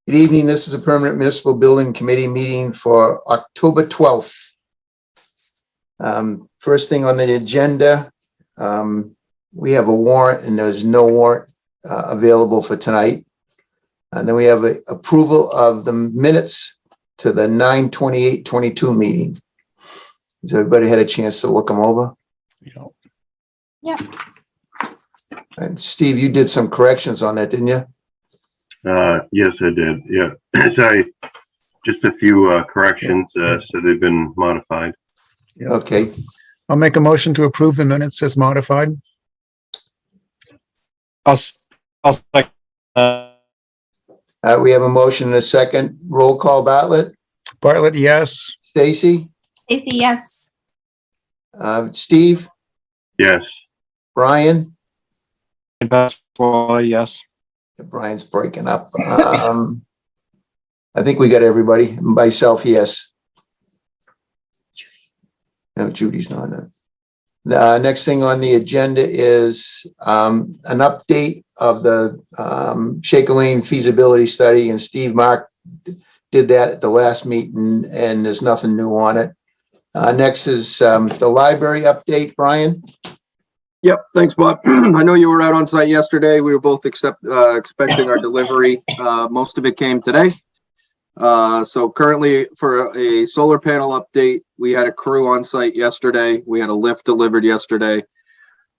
Good evening. This is a permanent municipal building committee meeting for October 12th. First thing on the agenda, we have a warrant and there's no warrant available for tonight. And then we have a approval of the minutes to the 9/28/22 meeting. Has everybody had a chance to look them over? Yeah. And Steve, you did some corrections on that, didn't you? Yes, I did. Yeah. Sorry, just a few corrections, so they've been modified. Yeah. Okay. I'll make a motion to approve the minutes as modified. I'll second. We have a motion and a second. Roll call. Bartlett, Bartlett, yes. Stacy, Stacy, yes. Steve, Yes. Brian. Yes. Brian's breaking up. I think we got everybody. Myself, yes. No, Judy's not. The next thing on the agenda is an update of the Shaker Lane feasibility study, and Steve Mark did that at the last meeting, and there's nothing new on it. Next is the library update. Brian? Yep, thanks, Bob. I know you were out on site yesterday. We were both expecting our delivery. Most of it came today. So currently, for a solar panel update, we had a crew on site yesterday. We had a lift delivered yesterday.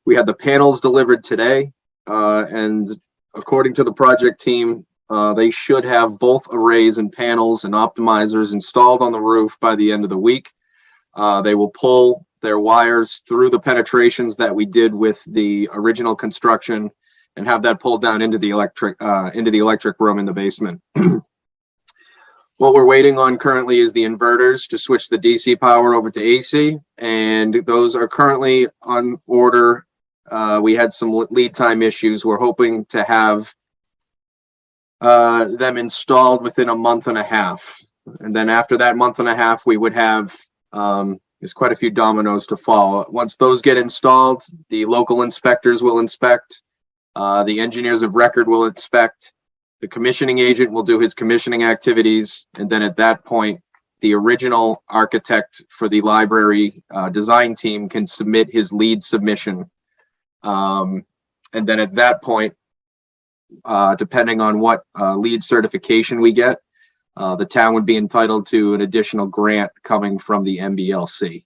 We had the panels delivered today. And according to the project team, they should have both arrays and panels and optimizers installed on the roof by the end of the week. They will pull their wires through the penetrations that we did with the original construction and have that pulled down into the electric room in the basement. What we're waiting on currently is the inverters to switch the DC power over to AC, and those are currently on order. We had some lead time issues. We're hoping to have them installed within a month and a half. And then after that month and a half, we would have, there's quite a few dominoes to fall. Once those get installed, the local inspectors will inspect, the engineers of record will inspect, the commissioning agent will do his commissioning activities, and then at that point, the original architect for the library design team can submit his lead submission. And then at that point, depending on what lead certification we get, the town would be entitled to an additional grant coming from the MBLC.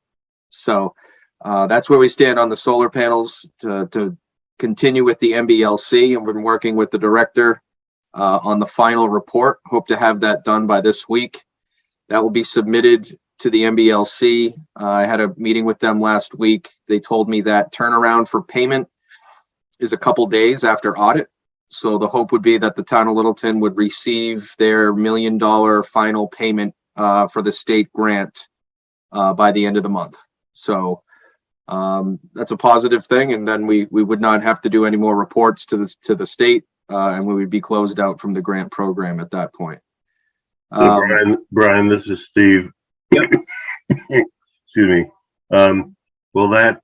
So that's where we stand on the solar panels to continue with the MBLC, and we've been working with the director on the final report. Hope to have that done by this week. That will be submitted to the MBLC. I had a meeting with them last week. They told me that turnaround for payment is a couple days after audit. So the hope would be that the town of Littleton would receive their $1 million final payment for the state grant by the end of the month. So that's a positive thing. And then we would not have to do any more reports to the state. And we would be closed out from the grant program at that point. Brian, this is Steve. Yep. Excuse me. Will that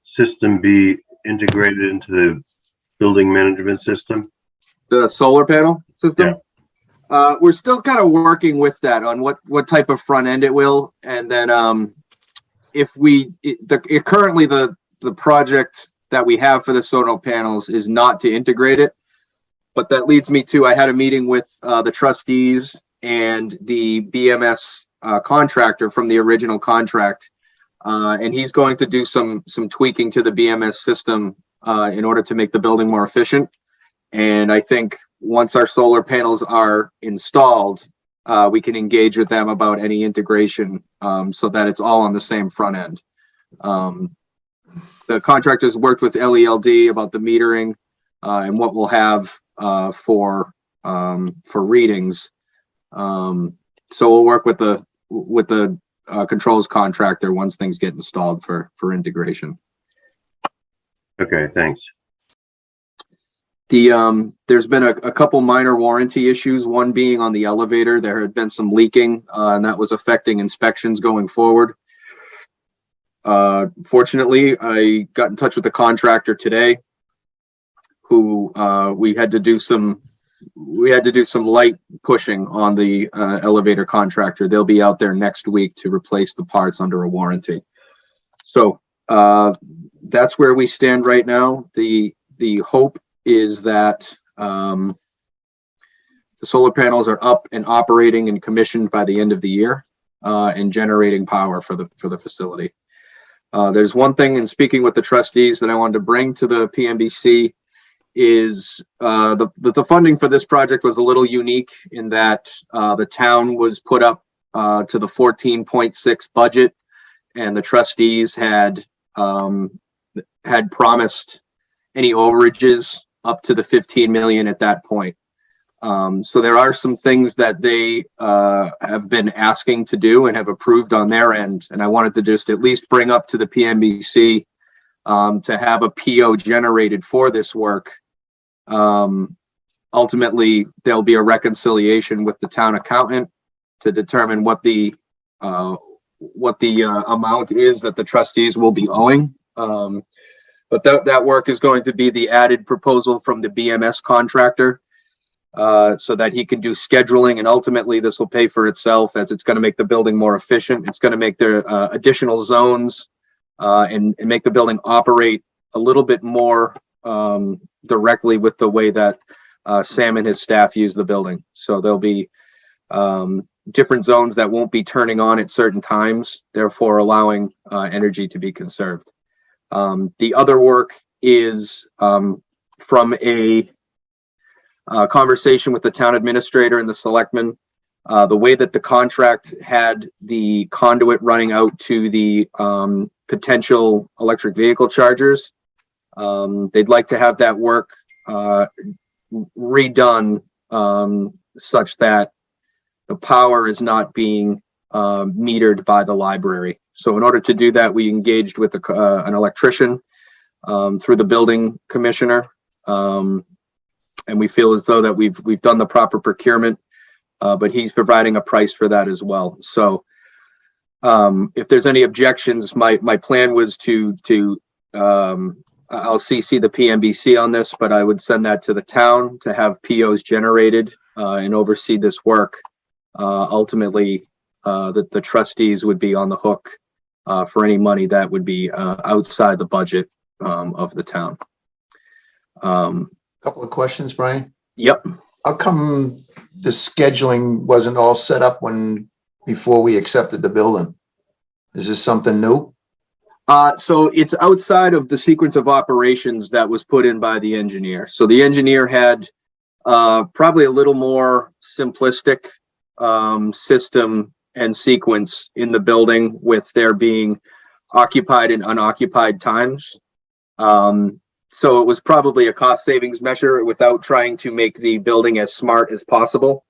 system be integrated into the building management system? The solar panel system? Yeah. We're still kind of working with that on what type of front end it will. And then currently the project that we have for the solar panels is not to integrate it, but that leads me to, I had a meeting with the trustees and the BMS contractor from the original contract, and he's going to do some tweaking to the BMS system in order to make the building more efficient. And I think once our solar panels are installed, we can engage with them about any integration so that it's all on the same front end. The contractors worked with LELD about the metering and what we'll have for readings. So we'll work with the controls contractor once things get installed for integration. Okay, thanks. There's been a couple minor warranty issues, one being on the elevator. There had been some leaking and that was affecting inspections going forward. Fortunately, I got in touch with the contractor today, who we had to do some we had to do some light pushing on the elevator contractor. They'll be out there next week to replace the parts under a warranty. So that's where we stand right now. The hope is that the solar panels are up and operating and commissioned by the end of the year and generating power for the facility. There's one thing in speaking with the trustees that I wanted to bring to the PMBC is the funding for this project was a little unique in that the town was put up to the 14.6 budget, and the trustees had promised any overages up to the 15 million at that point. So there are some things that they have been asking to do and have approved on their end, and I wanted to just at least bring up to the PMBC to have a PO generated for this work. Ultimately, there'll be a reconciliation with the town accountant to determine what the amount is that the trustees will be owing. But that work is going to be the added proposal from the BMS contractor, so that he can do scheduling, and ultimately this will pay for itself as it's going to make the building more efficient. It's going to make there additional zones and make the building operate a little bit more directly with the way that Sam and his staff use the building. So there'll be different zones that won't be turning on at certain times, therefore allowing energy to be conserved. The other work is from a conversation with the town administrator and the selectmen. The way that the contract had the conduit running out to the potential electric vehicle chargers, they'd like to have that work redone such that the power is not being metered by the library. So in order to do that, we engaged with an electrician through the building commissioner, and we feel as though that we've done the proper procurement, but he's providing a price for that as well. So if there's any objections, my plan was to I'll CC the PMBC on this, but I would send that to the town to have POs generated and oversee this work. Ultimately, the trustees would be on the hook for any money that would be outside the budget of the town. Couple of questions, Brian. Yep. How come the scheduling wasn't all set up before we accepted the building? Is this something new? So it's outside of the sequence of operations that was put in by the engineer. So the engineer had probably a little more simplistic system and sequence in the building, with there being occupied and unoccupied times. So it was probably a cost savings measure without trying to make the building as smart as possible.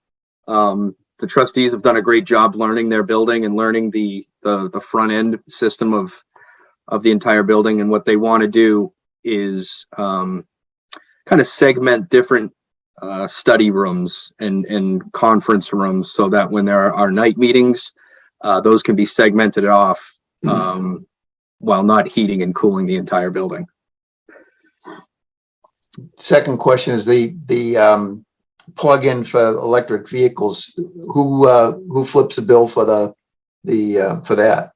The trustees have done a great job learning their building and learning the front end system of the entire building. And what they want to do is kind of segment different study rooms and conference rooms, so that when there are night meetings, those can be segmented off while not heating and cooling the entire building. Second question is the plug-in for electric vehicles. Who flips the bill for for that?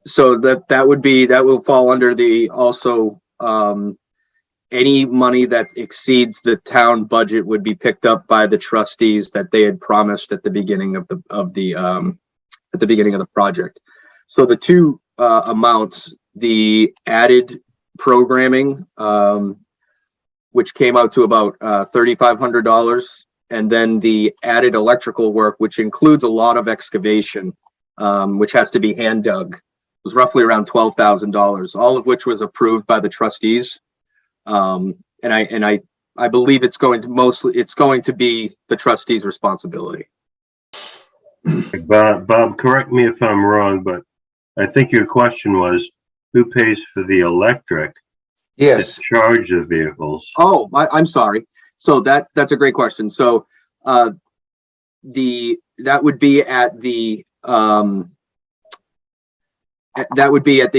So that will fall under the also any money that exceeds the town budget would be picked up by the trustees that they had promised at the beginning of the project. So the two amounts, the added programming, which came out to about $3,500, and then the added electrical work, which includes a lot of excavation, which has to be hand dug, was roughly around $12,000, all of which was approved by the trustees. And I believe it's going to be the trustees' responsibility. Bob, correct me if I'm wrong, but I think your question was, who pays for the electric Yes. to charge the vehicles? Oh, I'm sorry. So that's a great question. So that would be at the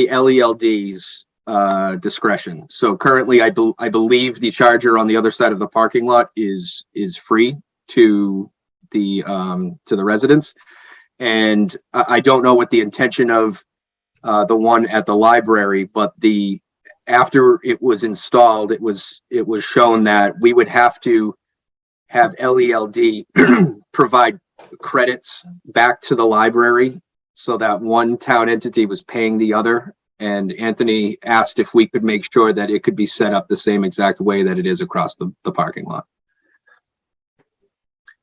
LELDs. discretion. So currently, I believe the charger on the other side of the parking lot is free to the residents, and I don't know what the intention of the one at the library, but after it was installed, it was shown that we would have to have LELD provide credits back to the library so that one town entity was paying the other. And Anthony asked if we could make sure that it could be set up the same exact way that it is across the parking lot.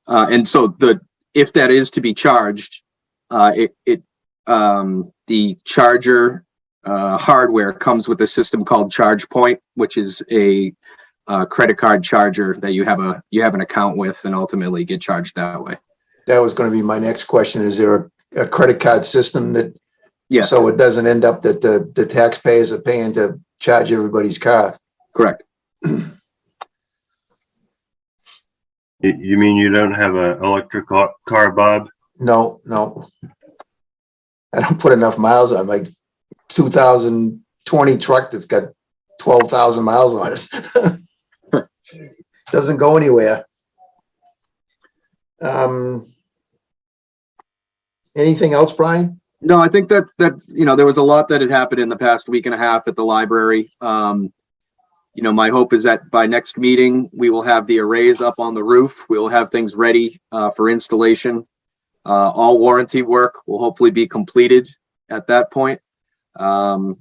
And so if that is to be charged, the charger hardware comes with a system called ChargePoint, which is a credit card charger that you have an account with and ultimately get charged that way. That was going to be my next question. Is there a credit card system that, Yes, so it doesn't end up that the taxpayers are paying to charge everybody's car? correct. You mean you don't have an electric car, Bob? No. I don't put enough miles on my 2020 truck that's got 12,000 miles on it. Doesn't go anywhere. Anything else, Brian? No, I think that there was a lot that had happened in the past week and a half at the library. My hope is that by next meeting, we will have the arrays up on the roof. We will have things ready for installation. All warranty work will hopefully be completed at that point. And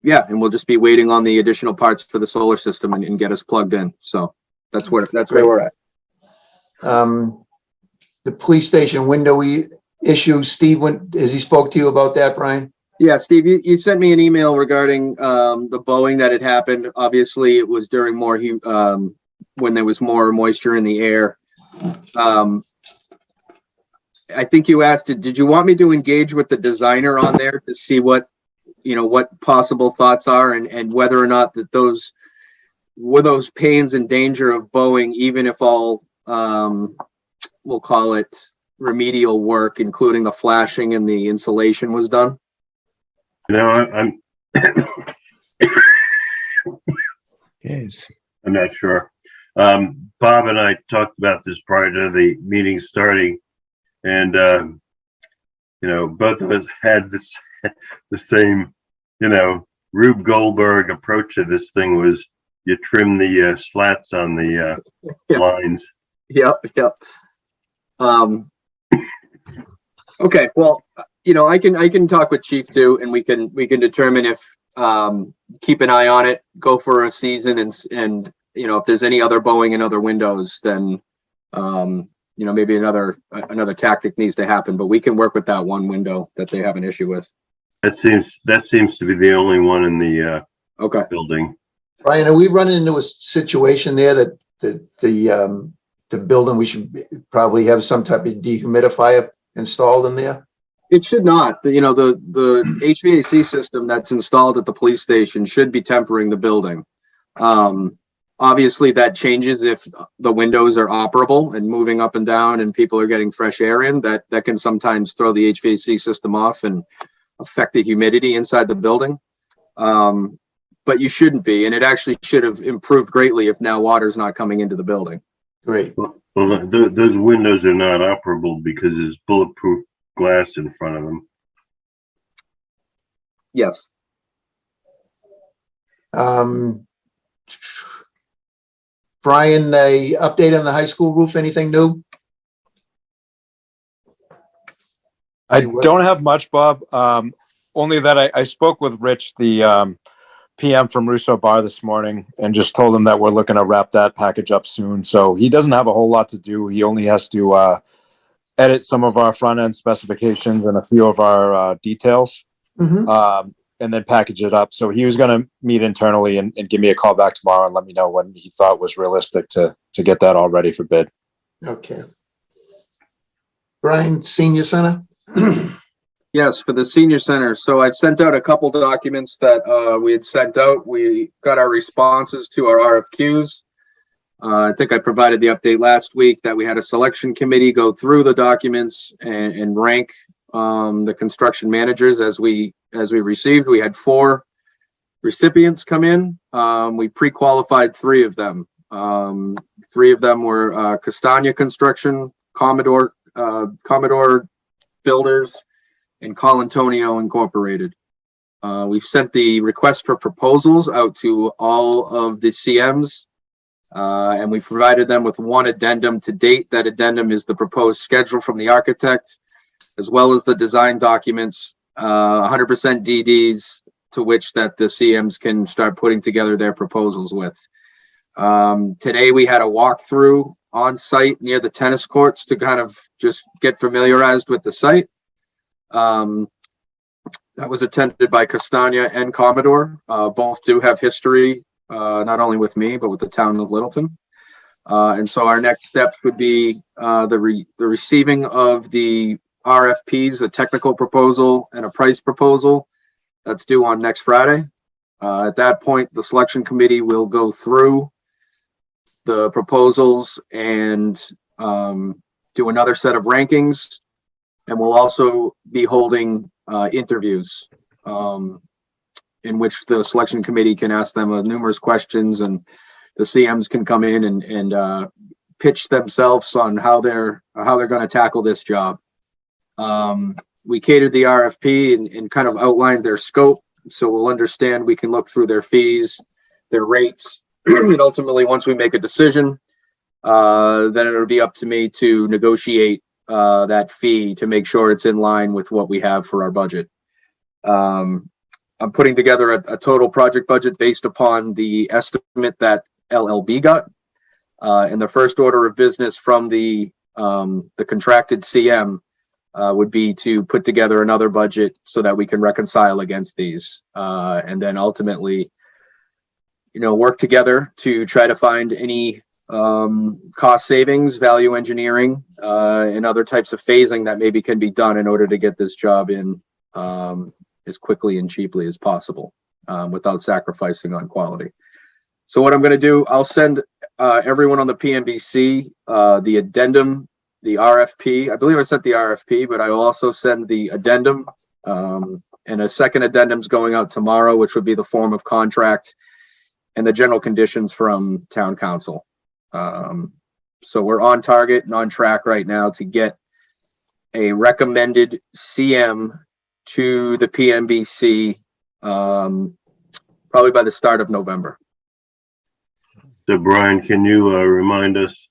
we'll just be waiting on the additional parts for the solar system and get us plugged in. So that's where we're at. The police station window issue, Steve, has he spoke to you about that, Brian? Yeah, Steve, you sent me an email regarding the bowing that had happened. Obviously, it was during when there was more moisture in the air. I think you asked, did you want me to engage with the designer on there to see what possible thoughts are and whether or not that those pains in danger of bowing, even if all, we'll call it remedial work, including the flashing and the insulation, was done? I'm Yes. I'm not sure. Bob and I talked about this prior to the meeting starting, and both of us had the same, Rube Goldberg approach to this thing was you trim the slats on the lines. Yep. Okay, well, I can talk with Chief too, and we can determine if keep an eye on it, go for a season, and if there's any other bowing in other windows, then maybe another tactic needs to happen. But we can work with that one window that they have an issue with. That seems to be the only one in the building. Brian, are we running into a situation there that the building, we should probably have some type of dehumidifier installed in there? It should not. The HVAC system that's installed at the police station should be tempering the building. Obviously, that changes if the windows are operable and moving up and down and people are getting fresh air in. That can sometimes throw the HVAC system off and affect the humidity inside the building. But you shouldn't be. And it actually should have improved greatly if now water's not coming into the building. Great. Well, those windows are not operable because there's bulletproof glass in front of them. Yes. Brian, a update on the high school roof, anything new? I don't have much, Bob. Only that I spoke with Rich, the PM from Russo Bar this morning, and just told him that we're looking to wrap that package up soon. So he doesn't have a whole lot to do. He only has to edit some of our front end specifications and a few of our details, and then package it up. So he was going to meet internally and give me a call back tomorrow and let me know when he thought was realistic to get that all ready for bid. Okay. Brian, Senior Center? Yes, for the senior center. So I've sent out a couple documents that we had sent out. We got our responses to our RFQs. I think I provided the update last week that we had a selection committee go through the documents and rank the construction managers as we received. We had 4 recipients come in. We pre-qualified 3 of them. 3 of them were Castagna Construction, Commodore Builders, and Colantonio Incorporated. We've sent the request for proposals out to all of the CMs, and we provided them with 1 addendum to date. That addendum is the proposed schedule from the architect, as well as the design documents, 100% DDs, to which that the CMs can start putting together their proposals with. Today we had a walkthrough on site near the tennis courts to kind of just get familiarized with the site. That was attended by Castagna and Commodore. Both do have history, not only with me, but with the town of Littleton. And so our next steps would be the receiving of the RFPs, a technical proposal and a price proposal. That's due on next Friday. At that point, the selection committee will go through the proposals and do another set of rankings. And we'll also be holding interviews in which the selection committee can ask them numerous questions, and the CMs can come in and pitch themselves on how they're going to tackle this job. We catered the RFP and kind of outlined their scope, so we'll understand. We can look through their fees, their rates, and ultimately, once we make a decision, then it'll be up to me to negotiate that fee to make sure it's in line with what we have for our budget. I'm putting together a total project budget based upon the estimate that LLB got. And the first order of business from the contracted CM would be to put together another budget so that we can reconcile against these. And then ultimately, work together to try to find any cost savings, value engineering, and other types of phasing that maybe can be done in order to get this job in as quickly and cheaply as possible, without sacrificing on quality. So what I'm going to do, I'll send everyone on the PMBC the addendum, the RFP. I believe I sent the RFP, but I will also send the addendum, and a second addendum's going out tomorrow, which would be the form of contract and the general conditions from town council. So we're on target and on track right now to get a recommended CM to the PMBC probably by the start of November. So Brian, can you remind us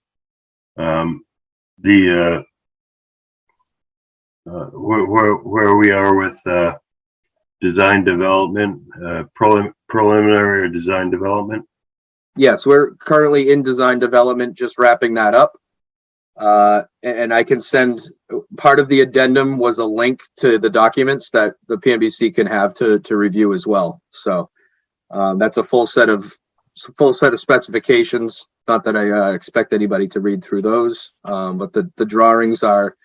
where we are with design development, preliminary or design development? Yes, we're currently in design development, just wrapping that up. And I can send, part of the addendum was a link to the documents that the PMBC can have to review as well. So that's a full set of specifications. Not that I expect anybody to read through those, but the drawings are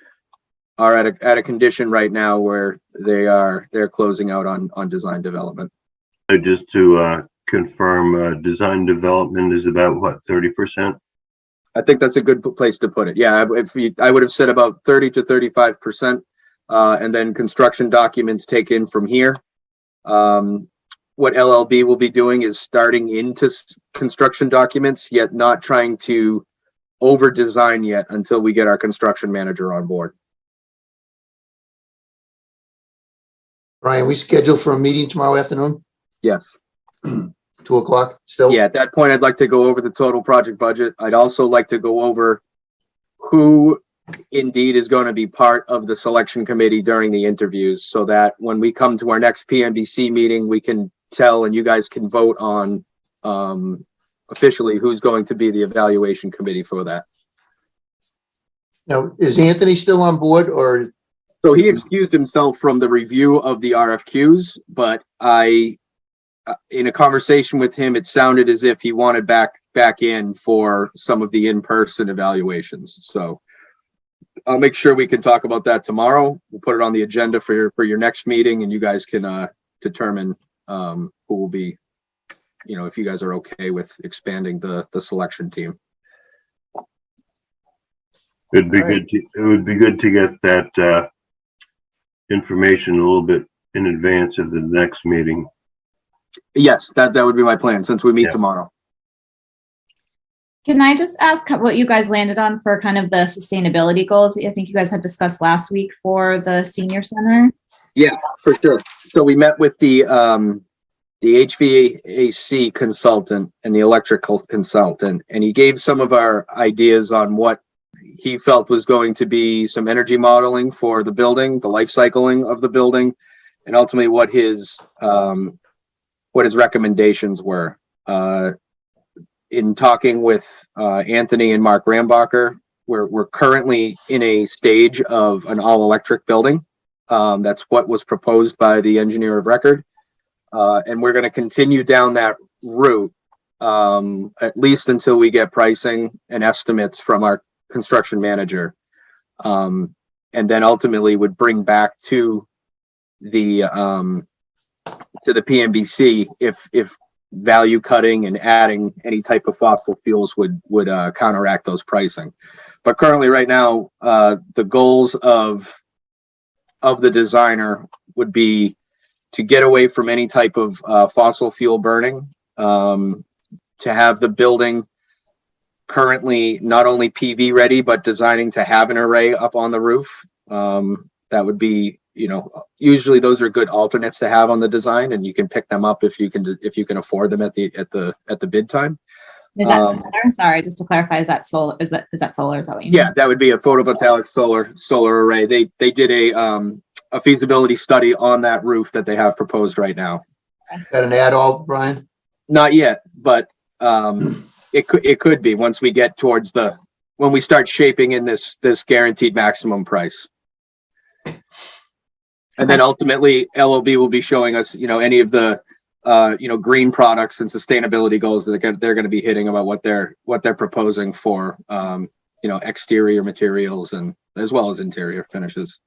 at a condition right now where they're closing out on design development. So just to confirm, design development is about what, 30%? I think that's a good place to put it. Yeah, I would have said about 30 to 35%, and then construction documents take in from here. What LLB will be doing is starting into construction documents, yet not trying to over design yet until we get our construction manager on board. Brian, we scheduled for a meeting tomorrow afternoon, Yes. 2:00 still? Yeah, at that point, I'd like to go over the total project budget. I'd also like to go over who indeed is going to be part of the selection committee during the interviews, so that when we come to our next PMBC meeting, we can tell and you guys can vote on officially who's going to be the evaluation committee for that. Now, is Anthony still on board, or? So he excused himself from the review of the RFQs, but in a conversation with him, it sounded as if he wanted back in for some of the in-person evaluations. So I'll make sure we can talk about that tomorrow. We'll put it on the agenda for your next meeting, and you guys can determine who will be, if you guys are okay with expanding the selection team. It would be good to get that information a little bit in advance of the next meeting. Yes, that would be my plan since we meet Yeah. tomorrow. Can I just ask what you guys landed on for kind of the sustainability goals? I think you guys had discussed last week for the senior center. Yeah, for sure. So we met with the HVAC consultant and the electrical consultant, and he gave some of our ideas on what he felt was going to be some energy modeling for the building, the life cycling of the building, and ultimately what his recommendations were. In talking with Anthony and Mark Rambacher, we're currently in a stage of an all-electric building. That's what was proposed by the engineer of record. And we're going to continue down that route, at least until we get pricing and estimates from our construction manager. And then ultimately would bring back to the Pmbc if value cutting and adding any type of fossil fuels would counteract those pricing. But currently right now, the goals of the designer would be to get away from any type of fossil fuel burning, to have the building currently not only PV ready, but designing to have an array up on the roof. That would be, usually those are good alternates to have on the design, and you can pick them up if you can afford them at the bid time. Is that solar? Sorry, just to clarify, is that solar? Is that solar? Is that what you mean? Yeah, that would be a photovoltaic solar array. They did a feasibility study on that roof that they have proposed right now. Got an add-all, Brian? Not yet, but it could be once we get towards when we start shaping in this guaranteed maximum price. And then ultimately LOB will be showing us, any of the green products and sustainability goals that they're going to be hitting about what they're proposing for exterior materials and as well as interior finishes.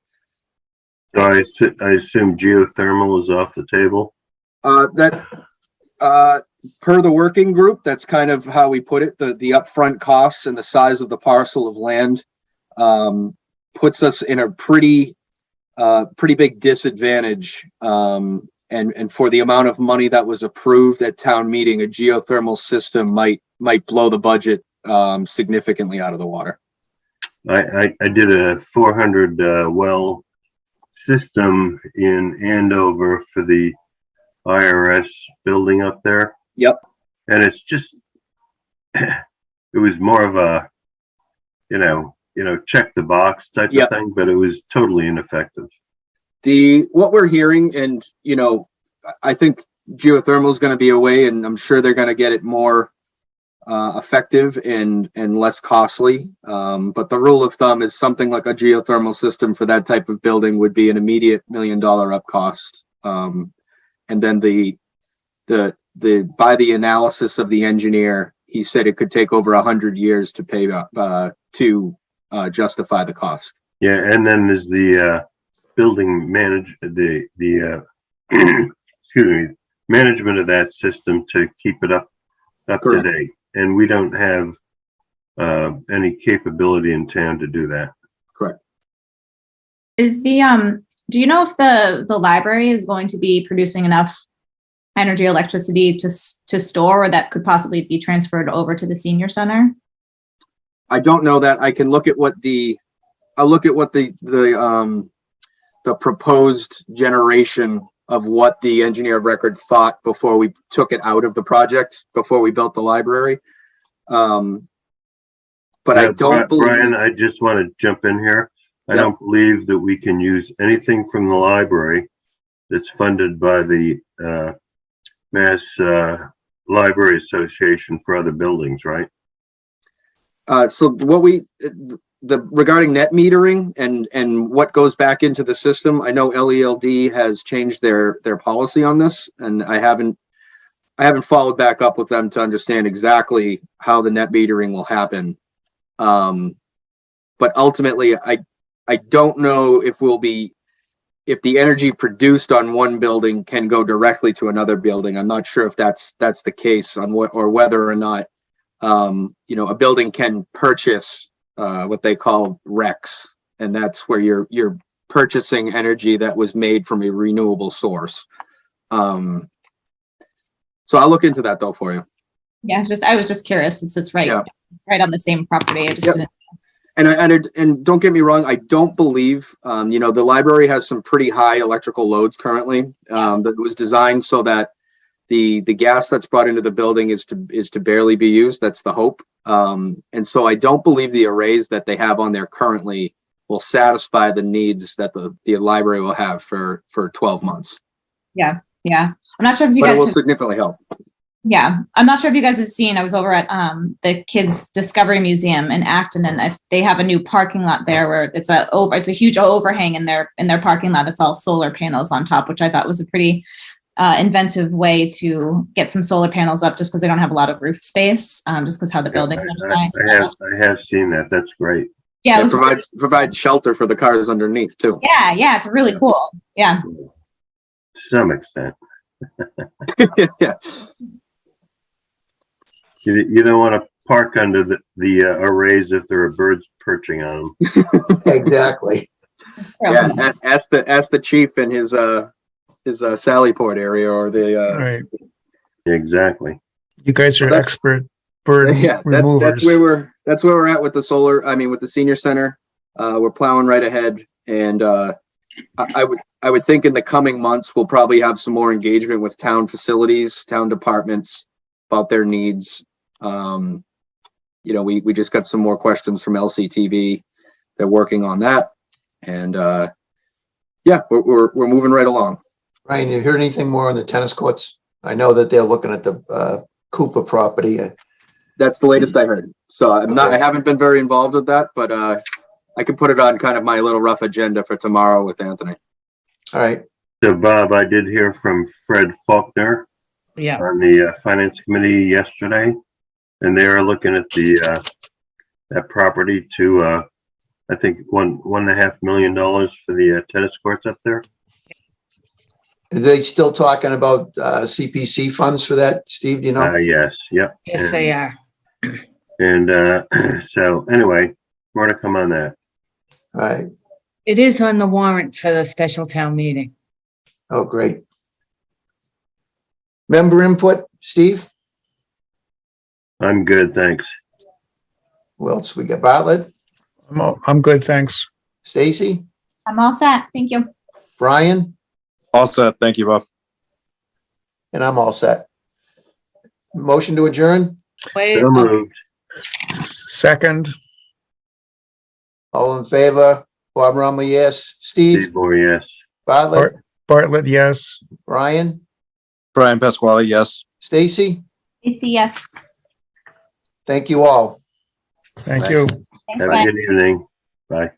So I assume geothermal is off the table. Per the working group, that's kind of how we put it. The upfront costs and the size of the parcel of land puts us in a pretty big disadvantage. And for the amount of money that was approved at town meeting, a geothermal system might blow the budget significantly out of the water. I did a 400 well system in Andover for the IRS building up there. Yep. And it's just, it was more of a, check the box type of thing, but it was totally ineffective. What we're hearing, and, I think geothermal is going to be a way, and I'm sure they're going to get it more effective and less costly. But the rule of thumb is something like a geothermal system for that type of building would be an immediate $1 million up cost. And then by the analysis of the engineer, he said it could take over 100 years to pay to justify the cost. Yeah, and then there's the building management of that system to keep it up Correct. to date, and we don't have any capability in town to do that. Correct. Is do you know if the library is going to be producing enough energy, electricity to store, or that could possibly be transferred over to the senior center? I don't know that. I can look at what the proposed generation of what the engineer of record thought before we took it out of the project, before we built the library. But I don't believe... Brian, I just want to jump in here. I don't believe that we can use anything from the library that's funded by the Mass Library Association for other buildings, right? So what regarding net metering and what goes back into the system, I know LELD has changed their policy on this, and I haven't followed back up with them to understand exactly how the net metering will happen. But ultimately, I don't know if the energy produced on one building can go directly to another building. I'm not sure if that's the case on whether or not a building can purchase what they call RECs, and that's where you're purchasing energy that was made from a renewable source. So I'll look into that though for you. Yeah, I was just curious since it's right, Yeah. it's right on the same property. I just Yep. didn't. And don't get me wrong, I don't believe, the library has some pretty high electrical loads currently. That was designed so that the gas that's brought into the building is to barely be used. That's the hope. And so I don't believe the arrays that they have on there currently will satisfy the needs that the library will have for 12 months. Yeah. I'm not sure if you But it guys will have, significantly help. yeah, I'm not sure if you guys have seen, I was over at the Kids Discovery Museum in Acton, and they have a new parking lot there where it's a huge overhang in their parking lot that's all solar panels on top, which I thought was a pretty inventive way to get some solar panels up, just because they don't have a lot of roof space, just because how the buildings are designed. I have seen that. That's great. Yeah, it It was provides shelter for the cars underneath too. yeah, it's really cool. Yeah. To some extent. Yeah. You don't want to park under the arrays if there are birds perching on them. Exactly. Yeah, ask the chief in his Sallyport area or All the right. Exactly. You guys are That's- expert bird yeah, removers. that's where we're at with the solar. I mean, with the senior center, we're plowing right ahead, and I would think in the coming months we'll probably have some more engagement with town facilities, town departments about their needs. We just got some more questions from LCTV. They're working on that, and yeah, we're moving right along. Ryan, you heard anything more on the tennis courts? I know that they're looking at the Cooper property. That's the latest I heard. So I Okay. haven't been very involved with that, but I can put it on kind of my little rough agenda for tomorrow with Anthony. All right. So Bob, I did hear from Fred Faulkner Yeah, on the finance committee yesterday, and they are looking at that property to I think $1.5 million for the tennis courts up there. Are they still talking about CPC funds for that, Steve? Do you know? Yes, yep. yes, they are. And so anyway, more to come on that. All right. It is on the warrant for the special town meeting. Oh, great. Member input, Steve? I'm good, thanks. Who else? We got Bartlett, I'm good, thanks. Stacy, I'm all set. Thank you. Brian, All set. Thank you, Bob. and I'm all set. Motion to adjourn? Wait, So moved. Second, All in favor? Bob Rumley, yes. Steve, Steve Moore, yes. Bartlett, Bartlett, yes. Brian, Brian Pasquale, yes. Stacy, Yes. thank you all. Thank Thanks. you. Thanks, Have bye. a good evening. Bye.